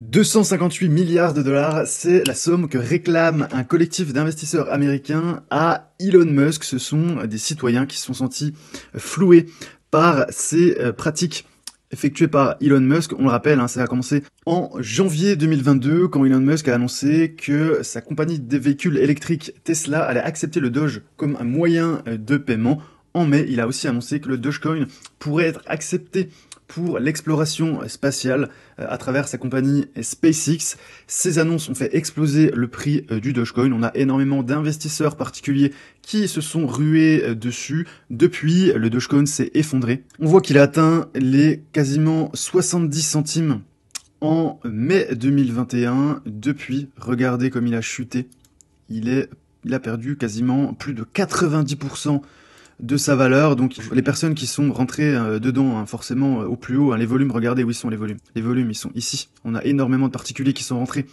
258 milliards de dollars, c'est la somme que réclame un collectif d'investisseurs américains à Elon Musk. Ce sont des citoyens qui se sont sentis floués par ces pratiques effectuées par Elon Musk. On le rappelle, ça a commencé en janvier 2022 quand Elon Musk a annoncé que sa compagnie de véhicules électriques Tesla allait accepter le Doge comme un moyen de paiement. En mai, il a aussi annoncé que le Dogecoin pourrait être accepté pour l'exploration spatiale à travers sa compagnie SpaceX. Ces annonces ont fait exploser le prix du Dogecoin. On a énormément d'investisseurs particuliers qui se sont rués dessus. Depuis, le Dogecoin s'est effondré. On voit qu'il a atteint les quasiment 70 centimes en mai 2021. Depuis, regardez comme il a chuté. Il a perdu quasiment plus de 90% de sa valeur. Donc les personnes qui sont rentrées dedans, forcément au plus haut, les volumes, regardez où ils sont les volumes. Les volumes, ils sont ici. On a énormément de particuliers qui sont rentrés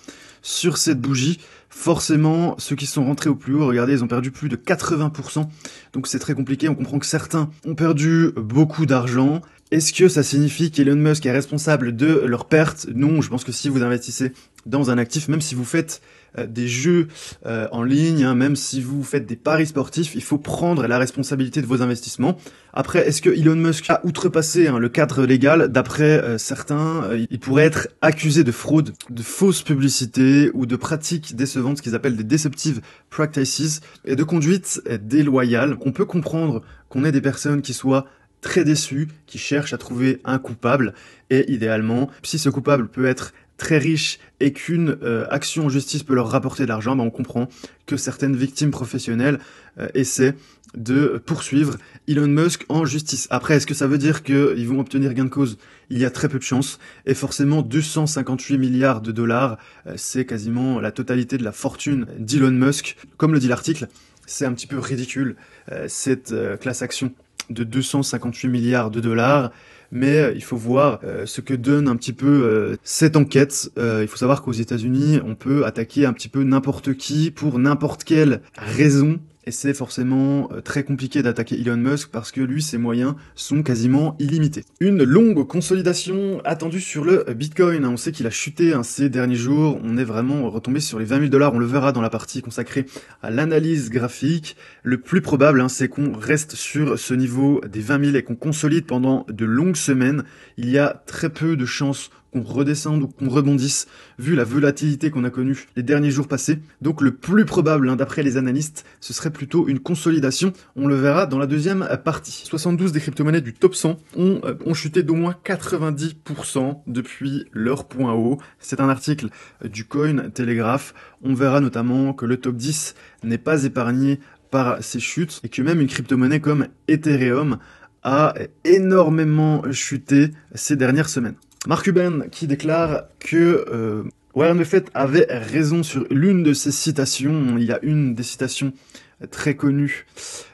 sur cette bougie. Forcément, ceux qui sont rentrés au plus haut, regardez, ils ont perdu plus de 80%. Donc c'est très compliqué. On comprend que certains ont perdu beaucoup d'argent. Est-ce que ça signifie qu'Elon Musk est responsable de leur perte? Non, je pense que si vous investissez dans un actif, même si vous faites des jeux en ligne, même si vous faites des paris sportifs, il faut prendre la responsabilité de vos investissements. Après, est-ce que Elon Musk a outrepassé le cadre légal? D'après certains, il pourrait être accusé de fraude, de fausse publicité ou de pratiques décevantes, ce qu'ils appellent des deceptive practices, et de conduite déloyale. On peut comprendre qu'on ait des personnes qui soient très déçues, qui cherchent à trouver un coupable, et idéalement, si ce coupable peut être très riche et qu'une action en justice peut leur rapporter de l'argent, on comprend que certaines victimes professionnelles essaient de poursuivre Elon Musk en justice. Après, est-ce que ça veut dire qu'ils vont obtenir gain de cause? Il y a très peu de chances. Et forcément, 258 milliards de dollars, c'est quasiment la totalité de la fortune d'Elon Musk. Comme le dit l'article, c'est un petit peu ridicule, cette class action de 258 milliards de dollars. Mais il faut voir ce que donne un petit peu cette enquête. Il faut savoir qu'aux États-Unis, on peut attaquer un petit peu n'importe qui pour n'importe quelle raison. Et c'est forcément très compliqué d'attaquer Elon Musk parce que lui, ses moyens sont quasiment illimités. Une longue consolidation attendue sur le Bitcoin. On sait qu'il a chuté ces derniers jours. On est vraiment retombé sur les 20 000 dollars. On le verra dans la partie consacrée à l'analyse graphique. Le plus probable, c'est qu'on reste sur ce niveau des 20 000 et qu'on consolide pendant de longues semaines. Il y a très peu de chances qu'on redescende ou qu'on rebondisse, vu la volatilité qu'on a connue les derniers jours passés. Donc le plus probable, d'après les analystes, ce serait plutôt une consolidation. On le verra dans la deuxième partie. 72 des crypto-monnaies du top 100 ont chuté d'au moins 90% depuis leur point haut. C'est un article du Coin Telegraph. On verra notamment que le top 10 n'est pas épargné par ces chutes et que même une crypto-monnaie comme Ethereum a énormément chuté ces dernières semaines. Mark Cuban qui déclare que Warren Buffett avait raison sur l'une de ses citations. Il y a une des citations très connues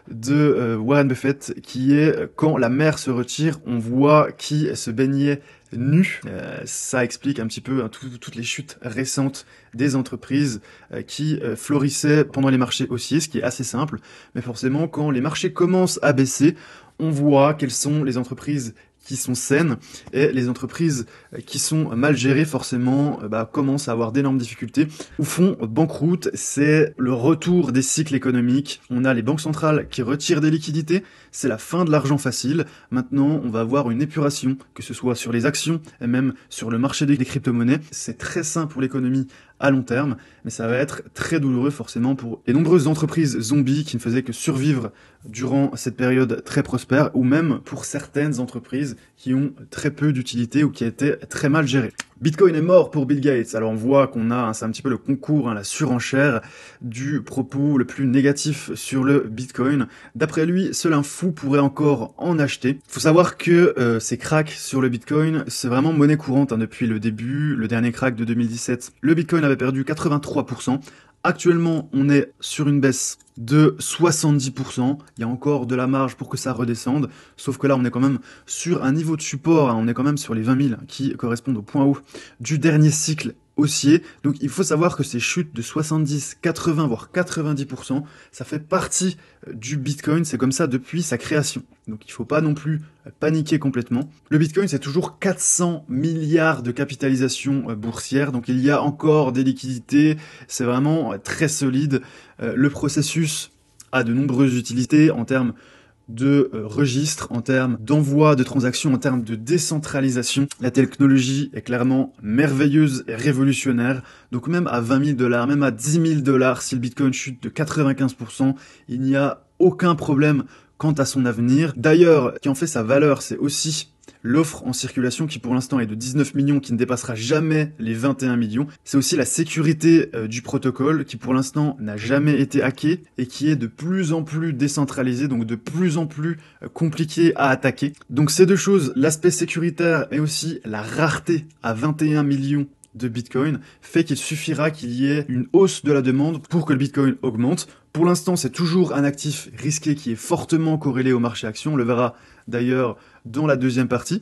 de Warren Buffett qui est « Quand la mer se retire, on voit qui se baignait nu ». Ça explique un petit peu toutes les chutes récentes des entreprises qui florissaient pendant les marchés haussiers, ce qui est assez simple. Mais forcément, quand les marchés commencent à baisser, on voit quelles sont les entreprises qui sont saines, et les entreprises qui sont mal gérées forcément commencent à avoir d'énormes difficultés ou font banqueroute. C'est le retour des cycles économiques. On a les banques centrales qui retirent des liquidités, c'est la fin de l'argent facile. Maintenant, on va avoir une épuration, que ce soit sur les actions et même sur le marché des crypto-monnaies. C'est très sain pour l'économie à long terme, mais ça va être très douloureux forcément pour les nombreuses entreprises zombies qui ne faisaient que survivre durant cette période très prospère, ou même pour certaines entreprises qui ont très peu d'utilité ou qui étaient très mal gérées. Bitcoin est mort pour Bill Gates. Alors on voit qu'on a, c'est un petit peu le concours, la surenchère du propos le plus négatif sur le Bitcoin. D'après lui, seul un fou pourrait encore en acheter. Il faut savoir que ces cracks sur le Bitcoin, c'est vraiment monnaie courante depuis le début. Le dernier crack de 2017, le Bitcoin avait perdu 83%. Actuellement, on est sur une baisse de 70%. Il y a encore de la marge pour que ça redescende. Sauf que là, on est quand même sur un niveau de support. On est quand même sur les 20 000 qui correspondent au point haut du dernier cycle haussier. Donc il faut savoir que ces chutes de 70, 80, voire 90%, ça fait partie du Bitcoin, c'est comme ça depuis sa création. Donc il faut pas non plus paniquer complètement. Le Bitcoin, c'est toujours 400 milliards de capitalisation boursière, donc il y a encore des liquidités, c'est vraiment très solide. Le processus a de nombreuses utilités en termes de registres, en termes d'envoi de transactions, en termes de décentralisation. La technologie est clairement merveilleuse et révolutionnaire. Donc même à 20 000 $, même à 10 000 $, si le Bitcoin chute de 95%, il n'y a aucun problème quant à son avenir. D'ailleurs, ce qui en fait sa valeur, c'est aussi l'offre en circulation qui pour l'instant est de 19 millions, qui ne dépassera jamais les 21 millions. C'est aussi la sécurité du protocole qui pour l'instant n'a jamais été hacké et qui est de plus en plus décentralisé, donc de plus en plus compliqué à attaquer. Donc ces deux choses, l'aspect sécuritaire et aussi la rareté à 21 millions de Bitcoin, fait qu'il suffira qu'il y ait une hausse de la demande pour que le Bitcoin augmente. Pour l'instant, c'est toujours un actif risqué qui est fortement corrélé au marché action. On le verra d'ailleurs dans la deuxième partie.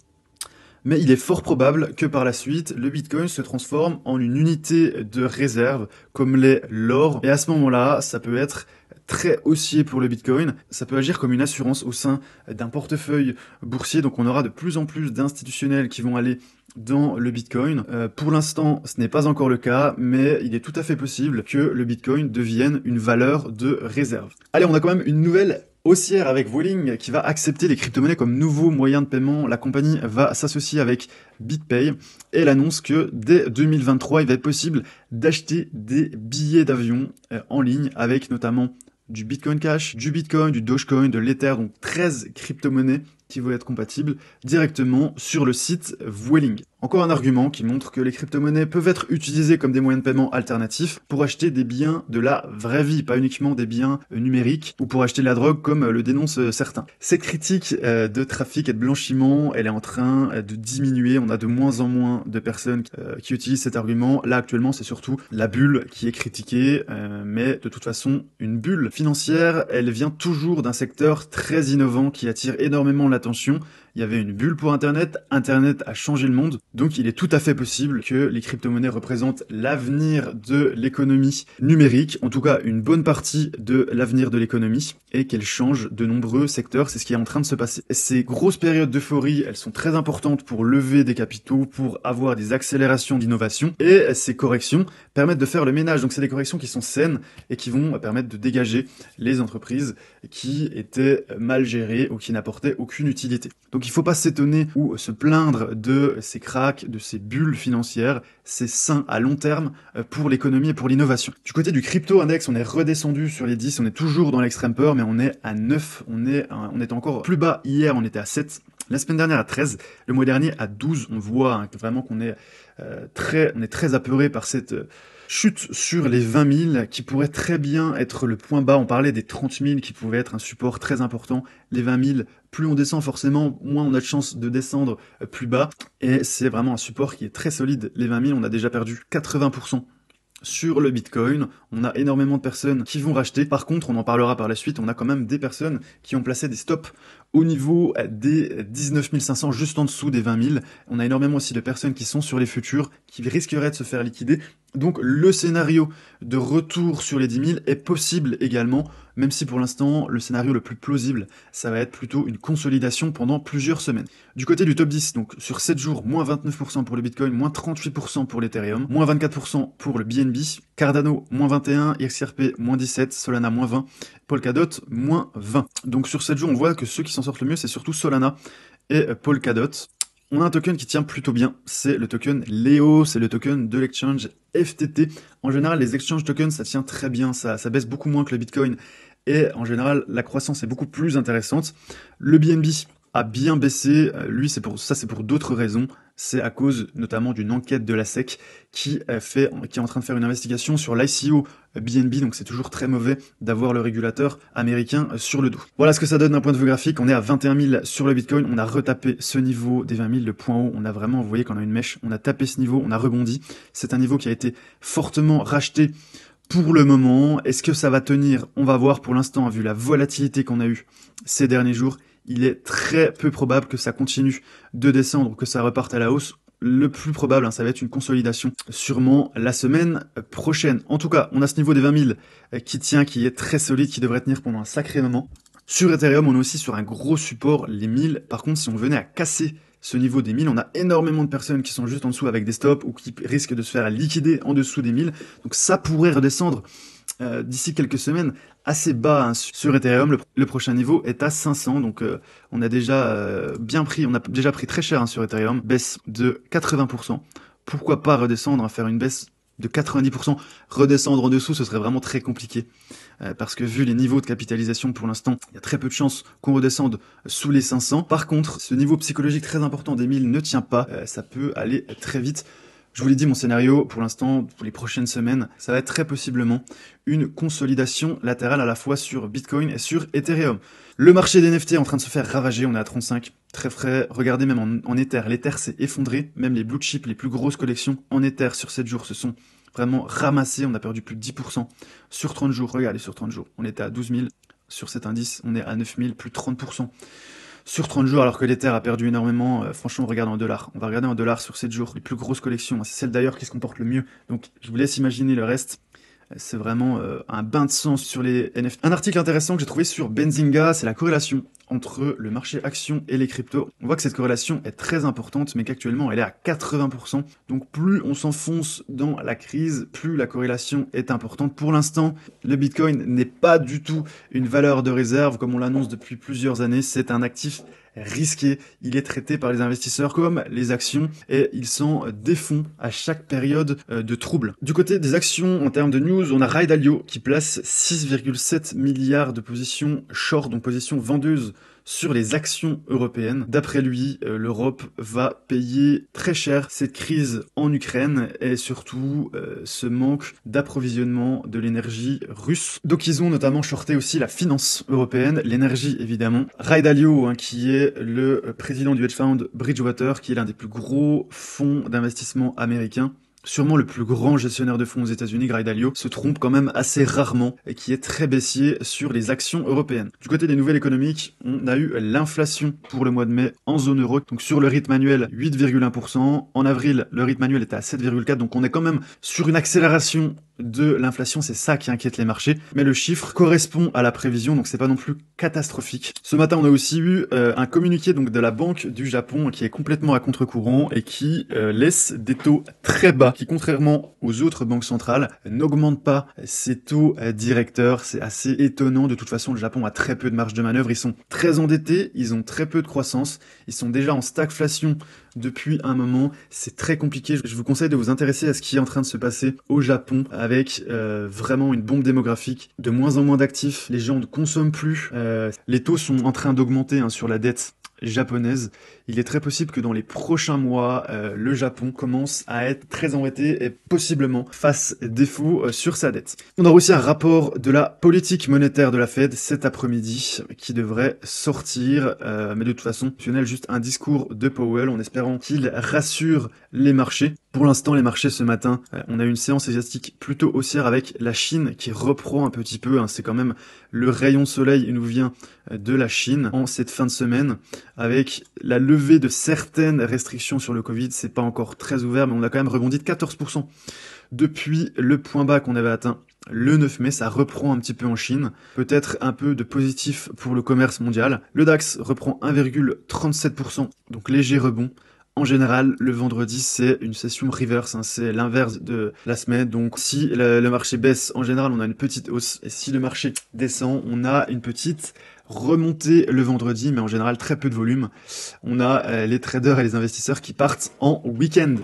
Mais il est fort probable que par la suite, le Bitcoin se transforme en une unité de réserve, comme l'est l'or. Et à ce moment-là, ça peut être très haussier pour le Bitcoin. Ça peut agir comme une assurance au sein d'un portefeuille boursier. Donc on aura de plus en plus d'institutionnels qui vont aller dans le Bitcoin. Pour l'instant, ce n'est pas encore le cas, mais il est tout à fait possible que le Bitcoin devienne une valeur de réserve. Allez, on a quand même une nouvelle haussière avec Vueling qui va accepter les crypto-monnaies comme nouveau moyen de paiement. La compagnie va s'associer avec BitPay et elle annonce que dès 2023, il va être possible d'acheter des billets d'avion en ligne avec notamment du Bitcoin Cash, du Bitcoin, du Dogecoin, de l'Ether, donc 13 crypto-monnaies qui vont être compatibles directement sur le site Vueling. Encore un argument qui montre que les crypto-monnaies peuvent être utilisées comme des moyens de paiement alternatifs pour acheter des biens de la vraie vie, pas uniquement des biens numériques, ou pour acheter de la drogue comme le dénoncent certains. Cette critique de trafic et de blanchiment, elle est en train de diminuer, on a de moins en moins de personnes qui utilisent cet argument. Là actuellement c'est surtout la bulle qui est critiquée, mais de toute façon une bulle financière, elle vient toujours d'un secteur très innovant qui attire énormément l'attention. Il y avait une bulle pour Internet, Internet a changé le monde, donc il est tout à fait possible que les crypto-monnaies représentent l'avenir de l'économie numérique, en tout cas une bonne partie de l'avenir de l'économie, et qu'elles changent de nombreux secteurs, c'est ce qui est en train de se passer. Ces grosses périodes d'euphorie, elles sont très importantes pour lever des capitaux, pour avoir des accélérations d'innovation, et ces corrections permettent de faire le ménage, donc c'est des corrections qui sont saines et qui vont permettre de dégager les entreprises qui étaient mal gérées ou qui n'apportaient aucune utilité. Donc il ne faut pas s'étonner ou se plaindre de ces cracks, de ces bulles financières. C'est sain à long terme pour l'économie et pour l'innovation. Du côté du crypto index, on est redescendu sur les 10, on est toujours dans l'extrême peur, mais on est à 9, on est encore plus bas hier, on était à 7. La semaine dernière à 13, le mois dernier à 12, on voit vraiment qu'on est très apeuré par cette chute sur les 20 000 qui pourrait très bien être le point bas. On parlait des 30 000 qui pouvaient être un support très important. Les 20 000, plus on descend forcément, moins on a de chances de descendre plus bas. Et c'est vraiment un support qui est très solide. Les 20 000, on a déjà perdu 80% sur le Bitcoin, on a énormément de personnes qui vont racheter. Par contre, on en parlera par la suite, on a quand même des personnes qui ont placé des stops au niveau des 19 500, juste en dessous des 20 000. On a énormément aussi de personnes qui sont sur les futurs, qui risqueraient de se faire liquider. Donc le scénario de retour sur les 10 000 est possible également, même si pour l'instant, le scénario le plus plausible, ça va être plutôt une consolidation pendant plusieurs semaines. Du côté du top 10, donc sur 7 jours, moins 29% pour le Bitcoin, moins 38% pour l'Ethereum, moins 24% pour le BNB, Cardano, moins 21, XRP, moins 17, Solana, moins 20, Polkadot, moins 20. Donc sur 7 jours, on voit que ceux qui s'en sortent le mieux, c'est surtout Solana et Polkadot. On a un token qui tient plutôt bien, c'est le token Leo, c'est le token de l'exchange FTT. En général, les exchange tokens, ça tient très bien, ça baisse beaucoup moins que le Bitcoin. Et en général, la croissance est beaucoup plus intéressante. Le BNB a bien baissé, lui c'est pour d'autres raisons, c'est à cause notamment d'une enquête de la SEC qui est en train de faire une investigation sur l'ICO BNB, donc c'est toujours très mauvais d'avoir le régulateur américain sur le dos. Voilà ce que ça donne d'un point de vue graphique, on est à 21 000 sur le Bitcoin, on a retapé ce niveau des 20 000, le point haut, on a vraiment, vous voyez qu'on a une mèche, on a tapé ce niveau, on a rebondi, c'est un niveau qui a été fortement racheté pour le moment. Est-ce que ça va tenir? On va voir. Pour l'instant, vu la volatilité qu'on a eue ces derniers jours, il est très peu probable que ça continue de descendre, que ça reparte à la hausse. le plus probable, hein, ça va être une consolidation sûrement la semaine prochaine. En tout cas, on a ce niveau des 20 000 qui tient, qui est très solide, qui devrait tenir pendant un sacré moment. Sur Ethereum, on est aussi sur un gros support, les 1000. Par contre, si on venait à casser ce niveau des 1000, on a énormément de personnes qui sont juste en dessous avec des stops ou qui risquent de se faire liquider en dessous des 1000. Donc ça pourrait redescendre d'ici quelques semaines assez bas, hein, sur Ethereum. Le prochain niveau est à 500, donc on a déjà bien pris, on a déjà pris très cher, hein, sur Ethereum, baisse de 80%. Pourquoi pas redescendre, faire une baisse de 90%? Redescendre en dessous, ce serait vraiment très compliqué. Parce que vu les niveaux de capitalisation pour l'instant, il y a très peu de chances qu'on redescende sous les 500. Par contre, ce niveau psychologique très important des 1000 ne tient pas, ça peut aller très vite. Je vous l'ai dit, mon scénario, pour l'instant, pour les prochaines semaines, ça va être très possiblement une consolidation latérale à la fois sur Bitcoin et sur Ethereum. Le marché des NFT est en train de se faire ravager, on est à 35, très frais. Regardez même en Ether, l'Ether s'est effondré, même les blue chips, les plus grosses collections en Ether sur 7 jours se sont vraiment ramassés, on a perdu plus de 10% sur 30 jours. Regardez, sur 30 jours, on était à 12 000, sur cet indice, on est à 9 000, plus de 30%. Sur 30 jours, alors que l'Ether a perdu énormément. Franchement, on regarde en dollars. On va regarder en dollars sur 7 jours. Les plus grosses collections, c'est celle d'ailleurs qui se comporte le mieux. Donc, je vous laisse imaginer le reste. C'est vraiment un bain de sang sur les NFT. Un article intéressant que j'ai trouvé sur Benzinga, c'est la corrélation entre le marché action et les cryptos. On voit que cette corrélation est très importante, mais qu'actuellement elle est à 80%. Donc plus on s'enfonce dans la crise, plus la corrélation est importante. Pour l'instant, le Bitcoin n'est pas du tout une valeur de réserve, comme on l'annonce depuis plusieurs années. C'est un actif risqué, il est traité par les investisseurs comme les actions et il s'en défend à chaque période de trouble. Du côté des actions, en termes de news, on a Ray Dalio qui place 6,7 milliards de positions short, donc positions vendeuses sur les actions européennes. D'après lui, l'Europe va payer très cher cette crise en Ukraine et surtout ce manque d'approvisionnement de l'énergie russe. Donc ils ont notamment shorté aussi la finance européenne, l'énergie évidemment. Ray Dalio, hein, qui est le président du hedge fund Bridgewater, qui est l'un des plus gros fonds d'investissement américains, sûrement le plus grand gestionnaire de fonds aux États-Unis, Ray Dalio, se trompe quand même assez rarement et qui est très baissier sur les actions européennes. Du côté des nouvelles économiques, on a eu l'inflation pour le mois de mai en zone euro, donc sur le rythme annuel 8,1%. En avril, le rythme annuel était à 7,4%, donc on est quand même sur une accélération de l'inflation, c'est ça qui inquiète les marchés, mais le chiffre correspond à la prévision, donc c'est pas non plus catastrophique. Ce matin, on a aussi eu un communiqué donc de la Banque du Japon qui est complètement à contre-courant et qui laisse des taux très bas, qui contrairement aux autres banques centrales n'augmente pas ses taux directeurs. C'est assez étonnant. De toute façon, le Japon a très peu de marge de manœuvre, ils sont très endettés, ils ont très peu de croissance, ils sont déjà en stagflation depuis un moment, c'est très compliqué. Je vous conseille de vous intéresser à ce qui est en train de se passer au Japon avec vraiment une bombe démographique, de moins en moins d'actifs, les gens ne consomment plus, les taux sont en train d'augmenter, hein, sur la dette japonaise. Il est très possible que dans les prochains mois, le Japon commence à être très embêté et possiblement fasse défaut sur sa dette. On aura aussi un rapport de la politique monétaire de la Fed cet après-midi qui devrait sortir, mais de toute façon, juste un discours de Powell en espérant qu'il rassure les marchés. Pour l'instant, les marchés ce matin, on a eu une séance asiatique plutôt haussière avec la Chine qui reprend un petit peu, hein, c'est quand même le rayon de soleil, il nous vient de la Chine en cette fin de semaine avec la levée de certaines restrictions sur le Covid. C'est pas encore très ouvert, mais on a quand même rebondi de 14% depuis le point bas qu'on avait atteint le 9 mai. Ça reprend un petit peu en Chine, peut-être un peu de positif pour le commerce mondial. Le DAX reprend 1,37%, donc léger rebond. En général, le vendredi, c'est une session reverse, hein, c'est l'inverse de la semaine. Donc, si le marché baisse, en général, on a une petite hausse. Et si le marché descend, on a une petite remontée le vendredi, mais en général, très peu de volume. On a les traders et les investisseurs qui partent en week-end.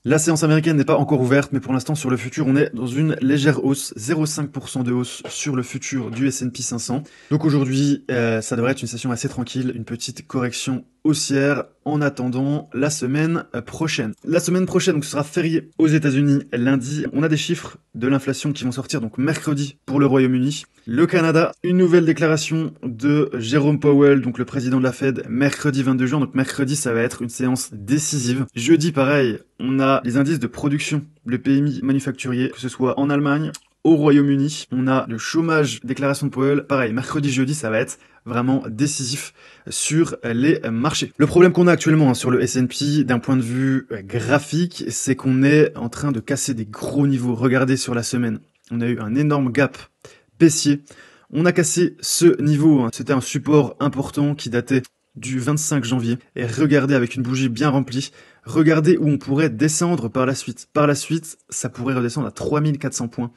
La séance américaine n'est pas encore ouverte, mais pour l'instant, sur le futur, on est dans une légère hausse, 0,5% de hausse sur le futur du S&P 500. Donc aujourd'hui, ça devrait être une session assez tranquille, une petite correction haussière en attendant la semaine prochaine. La semaine prochaine, donc ce sera férié aux États-Unis lundi. On a des chiffres de l'inflation qui vont sortir donc mercredi pour le Royaume-Uni. Le Canada, une nouvelle déclaration de Jérôme Powell, donc le président de la Fed, mercredi 22 juin. Donc mercredi, ça va être une séance décisive. Jeudi, pareil, on a les indices de production, le PMI manufacturier, que ce soit en Allemagne, au Royaume-Uni. On a le chômage, déclaration de Powell. Pareil, mercredi, jeudi, ça va être vraiment décisif sur les marchés. Le problème qu'on a actuellement sur le S&P d'un point de vue graphique, c'est qu'on est en train de casser des gros niveaux. Regardez sur la semaine, on a eu un énorme gap baissier. On a cassé ce niveau, c'était un support important qui datait du 25 janvier. Et regardez avec une bougie bien remplie, regardez où on pourrait descendre par la suite. Par la suite, ça pourrait redescendre à 3400 points.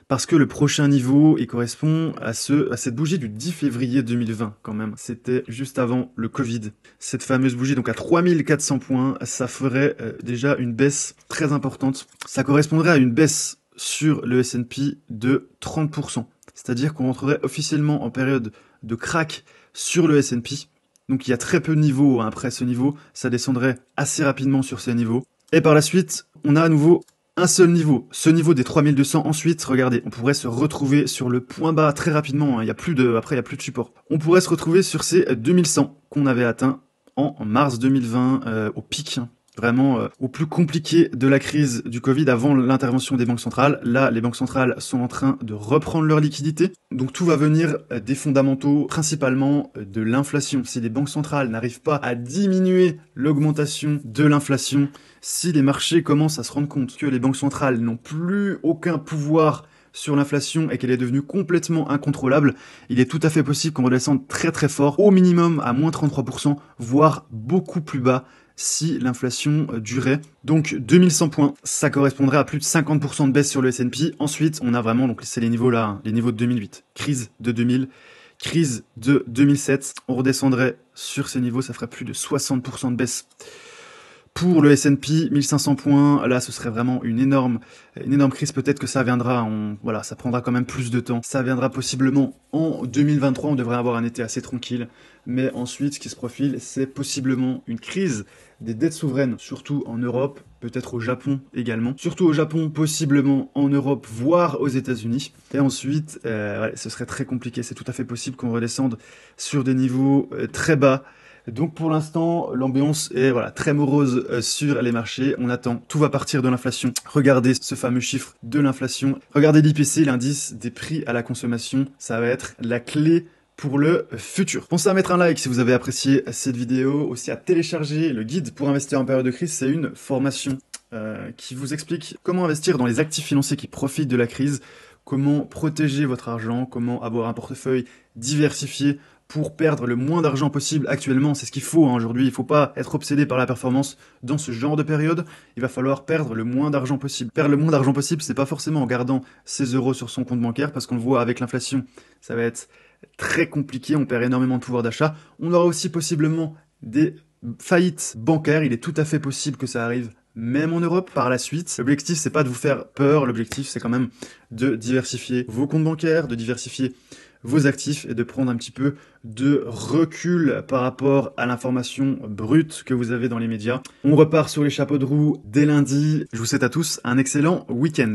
Parce que le prochain niveau, il correspond à cette bougie du 10 février 2020 quand même. C'était juste avant le Covid. Cette fameuse bougie, donc à 3400 points, ça ferait déjà une baisse très importante. Ça correspondrait à une baisse sur le S&P de 30%. C'est-à-dire qu'on rentrerait officiellement en période de crack sur le S&P. Donc il y a très peu de niveaux après ce niveau. Ça descendrait assez rapidement sur ces niveaux. Et par la suite, on a à nouveau un seul niveau, ce niveau des 3200. Ensuite, regardez, on pourrait se retrouver sur le point bas très rapidement. Il y a plus de support. On pourrait se retrouver sur ces 2100 qu'on avait atteint en mars 2020 au pic. Vraiment au plus compliqué de la crise du Covid avant l'intervention des banques centrales. Là, les banques centrales sont en train de reprendre leur liquidité. Donc tout va venir des fondamentaux, principalement de l'inflation. Si les banques centrales n'arrivent pas à diminuer l'augmentation de l'inflation, si les marchés commencent à se rendre compte que les banques centrales n'ont plus aucun pouvoir sur l'inflation et qu'elle est devenue complètement incontrôlable, il est tout à fait possible qu'on redescende très très fort, au minimum à moins 33%, voire beaucoup plus bas, si l'inflation durait. Donc 2100 points, ça correspondrait à plus de 50% de baisse sur le S&P. Ensuite, on a vraiment, donc c'est les niveaux là, les niveaux de 2008, crise de 2000, crise de 2007. On redescendrait sur ces niveaux, ça ferait plus de 60% de baisse. Pour le S&P, 1500 points, là ce serait vraiment une énorme crise. Peut-être que ça viendra, voilà, ça prendra quand même plus de temps. Ça viendra possiblement en 2023, on devrait avoir un été assez tranquille. Mais ensuite, ce qui se profile, c'est possiblement une crise des dettes souveraines, surtout en Europe, peut-être au Japon également. Surtout au Japon, possiblement en Europe, voire aux États-Unis. Et ensuite, ouais, ce serait très compliqué. C'est tout à fait possible qu'on redescende sur des niveaux très bas. Donc pour l'instant, l'ambiance est très morose sur les marchés. On attend, tout va partir de l'inflation. Regardez ce fameux chiffre de l'inflation. Regardez l'IPC, l'indice des prix à la consommation. Ça va être la clé pour le futur. Pensez à mettre un like si vous avez apprécié cette vidéo, aussi à télécharger le guide pour investir en période de crise. C'est une formation qui vous explique comment investir dans les actifs financiers qui profitent de la crise, comment protéger votre argent, comment avoir un portefeuille diversifié pour perdre le moins d'argent possible actuellement. C'est ce qu'il faut aujourd'hui. Il ne faut pas être obsédé par la performance dans ce genre de période. Il va falloir perdre le moins d'argent possible. Perdre le moins d'argent possible, c'est pas forcément en gardant ses euros sur son compte bancaire, parce qu'on le voit avec l'inflation, ça va être très compliqué, on perd énormément de pouvoir d'achat. On aura aussi possiblement des faillites bancaires. Il est tout à fait possible que ça arrive même en Europe par la suite. L'objectif, c'est pas de vous faire peur, l'objectif, c'est quand même de diversifier vos comptes bancaires, de diversifier vos actifs et de prendre un petit peu de recul par rapport à l'information brute que vous avez dans les médias. On repart sur les chapeaux de roue dès lundi. Je vous souhaite à tous un excellent week-end.